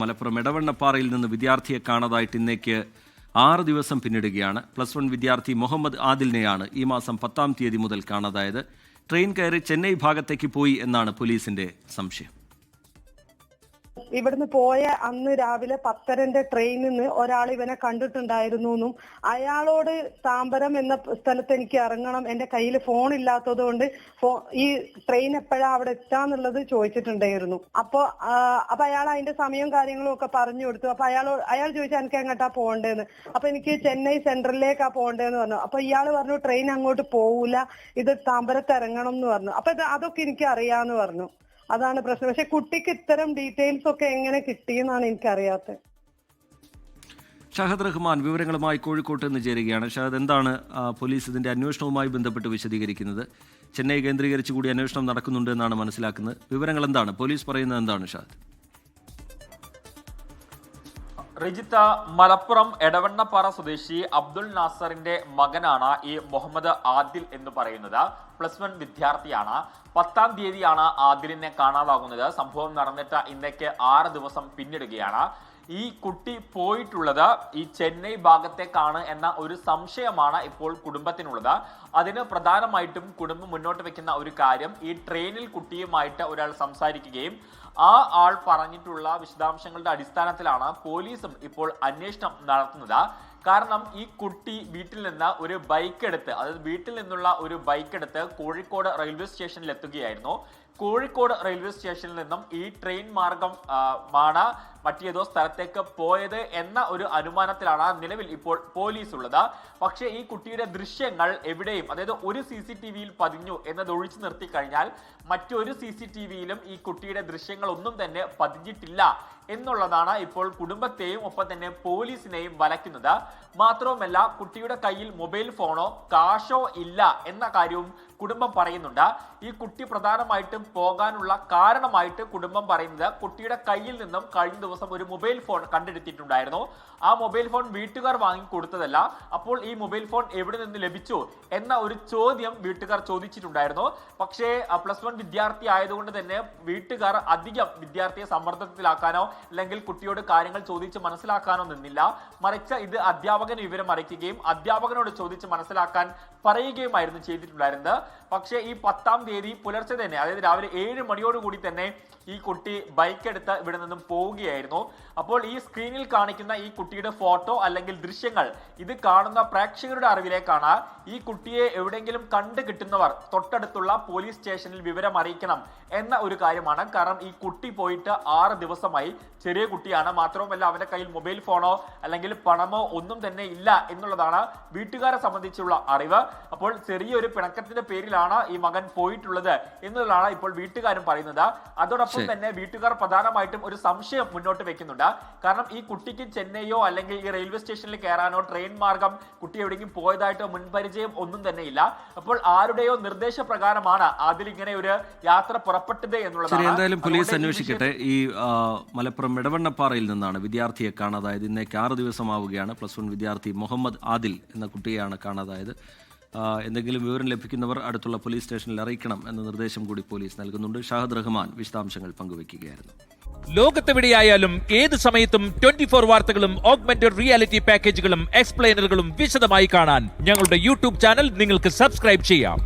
മലപ്പുറം എടവണ്ണപ്പാറയിൽ നിന്ന് വിദ്യാർത്ഥിയെ കാണാതായിട്ട് ഇന്നേക്ക് 6 ദിവസം പിന്നിടുകയാണ്. +1 വിദ്യാർത്ഥി മുഹമ്മദ് ആദിലിനെയാണ് ഈ മാസം 10-ാം തീയതി മുതൽ കാണാതായത്. ട്രെയിൻ കയറി ചെന്നൈ ഭാഗത്തേക്ക് പോയി എന്നാണ് പോലീസിന്റെ സംശയം. ഇവിടുന്ന് പോയ അന്ന് രാവിലെ 10:30 ട്രെയിനിൽ നിന്ന് ഒരാൾ ഇവനെ കണ്ടിട്ടുണ്ടായിരുന്നു എന്നും അയാളോട് താമ്പരം എന്ന സ്ഥലത്ത് എനിക്ക് ഇറങ്ങണം, എന്റെ കയ്യിൽ ഫോൺ ഇല്ലാത്തത് കൊണ്ട് ഈ ട്രെയിൻ എപ്പോഴാ അവിടെ എത്താന്നുള്ളത് ചോദിച്ചിട്ടുണ്ടായിരുന്നു. അപ്പൊ അയാൾ അതിന്റെ സമയവും കാര്യങ്ങളും ഒക്കെ പറഞ്ഞു കൊടുത്തു. അപ്പൊ അയാൾ ചോദിച്ചാൽ എനിക്ക് എങ്ങോട്ടാ പോകണ്ടേന്ന്. അപ്പൊ എനിക്ക് ചെന്നൈ സെൻട്രലിലേക്കാ പോകണ്ടേന്ന് പറഞ്ഞു. അപ്പൊ ഇയാള് പറഞ്ഞു ട്രെയിൻ അങ്ങോട്ട് പോവൂല, ഇത് താമ്പരത്ത് ഇറങ്ങണം എന്ന് പറഞ്ഞു. അപ്പൊ അതൊക്കെ എനിക്ക് അറിയാന്ന് പറഞ്ഞു. അതാണ് പ്രശ്നം. പക്ഷെ കുട്ടിക്ക് ഇത്തരം ഡീറ്റെയിൽസ് ഒക്കെ എങ്ങനെ കിട്ടിയെന്നാണ് എനിക്കറിയാത്തത്. ഷഹദ് റഹ്മാൻ വിവരങ്ങളുമായി കോഴിക്കോട്ട് നിന്ന് ചേരുകയാണ്. ഷഹദ്, എന്താണ് പോലീസ് ഇതിന്റെ അന്വേഷണവുമായി ബന്ധപ്പെട്ട് വിശദീകരിക്കുന്നത്? ചെന്നൈ കേന്ദ്രീകരിച്ച് കൂടി അന്വേഷണം നടക്കുന്നുണ്ട് എന്നാണ് മനസ്സിലാക്കുന്നത്. വിവരങ്ങൾ എന്താണ്? പോലീസ് പറയുന്നത് എന്താണ് ഷഹദ്? റിജിത്ത, മലപ്പുറം എടവണ്ണപ്പാറ സ്വദേശി അബ്ദുൾ നാസറിന്റെ മകനാണ് ഈ മുഹമ്മദ് ആദിൽ എന്ന് പറയുന്നത്. +1 വിദ്യാർത്ഥിയാണ്. 10-ാം തീയതിയാണ് ആദിലിനെ കാണാതാകുന്നത്. സംഭവം നടന്നിട്ട് ഇന്നേക്ക് 6 ദിവസം പിന്നിടുകയാണ്. ഈ കുട്ടി പോയിട്ടുള്ളത് ഈ ചെന്നൈ ഭാഗത്തേക്കാണ് എന്ന ഒരു സംശയമാണ് ഇപ്പോൾ കുടുംബത്തിനുള്ളത്. അതിന് പ്രധാനമായിട്ടും കുടുംബം മുന്നോട്ട് വെക്കുന്ന ഒരു കാര്യം, ഈ ട്രെയിനിൽ കുട്ടിയുമായിട്ട് ഒരാൾ സംസാരിക്കുകയും ആ ആൾ പറഞ്ഞിട്ടുള്ള വിശദാംശങ്ങളുടെ അടിസ്ഥാനത്തിലാണ് പോലീസും ഇപ്പോൾ അന്വേഷണം നടത്തുന്നത്. കാരണം ഈ കുട്ടി വീട്ടിൽ നിന്ന് ഒരു ബൈക്ക് എടുത്ത്, അതായത് വീട്ടിൽ നിന്നുള്ള ഒരു ബൈക്ക് എടുത്ത് കോഴിക്കോട് റെയിൽവേ സ്റ്റേഷനിൽ എത്തുകയായിരുന്നു. കോഴിക്കോട് റെയിൽവേ സ്റ്റേഷനിൽ നിന്നും ഈ ട്രെയിൻ മാർഗം ആണ് മറ്റേതോ സ്ഥലത്തേക്ക് പോയത് എന്ന ഒരു അനുമാനത്തിലാണ് നിലവിൽ ഇപ്പോൾ പോലീസ് ഉള്ളത്. പക്ഷേ ഈ കുട്ടിയുടെ ദൃശ്യങ്ങൾ എവിടെയും, അതായത് ഒരു CCTV-യിൽ പതിഞ്ഞു എന്നത് ഒഴിച്ചു നിർത്തി കഴിഞ്ഞാൽ മറ്റൊരു CCTV-യിലും ഈ കുട്ടിയുടെ ദൃശ്യങ്ങൾ ഒന്നും തന്നെ പതിഞ്ഞിട്ടില്ല എന്നുള്ളതാണ് ഇപ്പോൾ കുടുംബത്തെയും ഒപ്പം തന്നെ പോലീസിനെയും വലയ്ക്കുന്നത്. മാത്രവുമല്ല, കുട്ടിയുടെ കയ്യിൽ മൊബൈൽ ഫോണോ കാശോ ഇല്ല എന്ന കാര്യവും കുടുംബം പറയുന്നുണ്ട്. ഈ കുട്ടി പ്രധാനമായിട്ടും പോകാനുള്ള കാരണമായിട്ട് കുടുംബം പറയുന്നത്, കുട്ടിയുടെ കയ്യിൽ നിന്നും കഴിഞ്ഞ ദിവസം ഒരു മൊബൈൽ ഫോൺ കണ്ടെടുത്തിട്ടുണ്ടായിരുന്നു. ആ മൊബൈൽ ഫോൺ വീട്ടുകാർ വാങ്ങിക്കൊടുത്തതല്ല. അപ്പോൾ ഈ മൊബൈൽ ഫോൺ എവിടെ നിന്ന് ലഭിച്ചു എന്ന ഒരു ചോദ്യം വീട്ടുകാർ ചോദിച്ചിട്ടുണ്ടായിരുന്നു. പക്ഷേ +1 വിദ്യാർത്ഥി ആയതുകൊണ്ട് തന്നെ വീട്ടുകാർ അധികം വിദ്യാർത്ഥിയെ സമ്മർദ്ദത്തിലാക്കാനോ അല്ലെങ്കിൽ കുട്ടിയോട് കാര്യങ്ങൾ ചോദിച്ച് മനസ്സിലാക്കാനോ നിന്നില്ല. മറിച്ച് ഇത് അധ്യാപകന് വിവരം അറിയിക്കുകയും അധ്യാപകനോട് ചോദിച്ച് മനസ്സിലാക്കാൻ പറയുകയുമായിരുന്നു ചെയ്തിട്ടുണ്ടായിരുന്നത്. പക്ഷേ ഈ 10-ാം തീയതി പുലർച്ചെ തന്നെ, അതായത് രാവിലെ 7 മണിയോടുകൂടി തന്നെ ഈ കുട്ടി ബൈക്ക് എടുത്ത് ഇവിടെ നിന്നും പോവുകയായിരുന്നു. അപ്പോൾ ഈ സ്ക്രീനിൽ കാണിക്കുന്ന ഈ കുട്ടിയുടെ ഫോട്ടോ അല്ലെങ്കിൽ ദൃശ്യങ്ങൾ ഇത് കാണുന്ന പ്രേക്ഷകരുടെ അറിവിലേക്കാണ്. ഈ കുട്ടിയെ എവിടെയെങ്കിലും കണ്ടു കിട്ടുന്നവർ തൊട്ടടുത്തുള്ള പോലീസ് സ്റ്റേഷനിൽ വിവരം അറിയിക്കണം എന്ന ഒരു കാര്യമാണ്. കാരണം ഈ കുട്ടി പോയിട്ട് 6 ദിവസമായി. ചെറിയ കുട്ടിയാണ്. മാത്രവുമല്ല, അവന്റെ കയ്യിൽ മൊബൈൽ ഫോണോ അല്ലെങ്കിൽ പണമോ ഒന്നും തന്നെ ഇല്ല എന്നുള്ളതാണ് വീട്ടുകാരെ സംബന്ധിച്ചുള്ള അറിവ്. അപ്പോൾ ചെറിയൊരു പിണക്കത്തിന്റെ പേരിലാണ് ഈ മകൻ പോയിട്ടുള്ളത് എന്നുള്ളതാണ് ഇപ്പോൾ വീട്ടുകാരും പറയുന്നത്. അതോടൊപ്പം തന്നെ വീട്ടുകാർ പ്രധാനമായിട്ടും ഒരു സംശയം മുന്നോട്ട് വെക്കുന്നുണ്ട്. കാരണം ഈ കുട്ടിക്ക് ചെന്നൈയോ അല്ലെങ്കിൽ ഈ റെയിൽവേ സ്റ്റേഷനിൽ കയറാനോ ട്രെയിൻ മാർഗം കുട്ടി എവിടെയെങ്കിലും പോയതായിട്ടോ മുൻപരിചയം ഒന്നും തന്നെ ഇല്ല. അപ്പോൾ ആരുടെയോ നിർദ്ദേശപ്രകാരമാണ് അതിൽ ഇങ്ങനെ ഒരു യാത്ര പുറപ്പെട്ടത് എന്നുള്ളതാണ്. എന്തായാലും പോലീസ് അന്വേഷിക്കട്ടെ. ഈ മലപ്പുറം എടവണ്ണപ്പാറയിൽ നിന്നാണ് വിദ്യാർത്ഥിയെ കാണാതായത്. ഇന്നേക്ക് 6 ദിവസമാവുകയാണ്. +1 വിദ്യാർത്ഥി മുഹമ്മദ് ആദിൽ എന്ന കുട്ടിയെയാണ് കാണാതായത്. എന്തെങ്കിലും വിവരം ലഭിക്കുന്നവർ അടുത്തുള്ള പോലീസ് സ്റ്റേഷനിൽ അറിയിക്കണം എന്ന നിർദ്ദേശം കൂടി പോലീസ് നൽകുന്നുണ്ട്. ഷഹദ് റഹ്മാൻ വിശദാംശങ്ങൾ പങ്കുവയ്ക്കുകയായിരുന്നു. ലോകത്തെവിടെയായാലും ഏത് സമയത്തും 24 വാർത്തകളും ഓഗ്മെന്റഡ് റിയാലിറ്റി പാക്കേജുകളും എക്സ്പ്ലെയിനറുകളും വിശദമായി കാണാൻ ഞങ്ങളുടെ YouTube ചാനൽ നിങ്ങൾക്ക് സബ്സ്ക്രൈബ് ചെയ്യാം.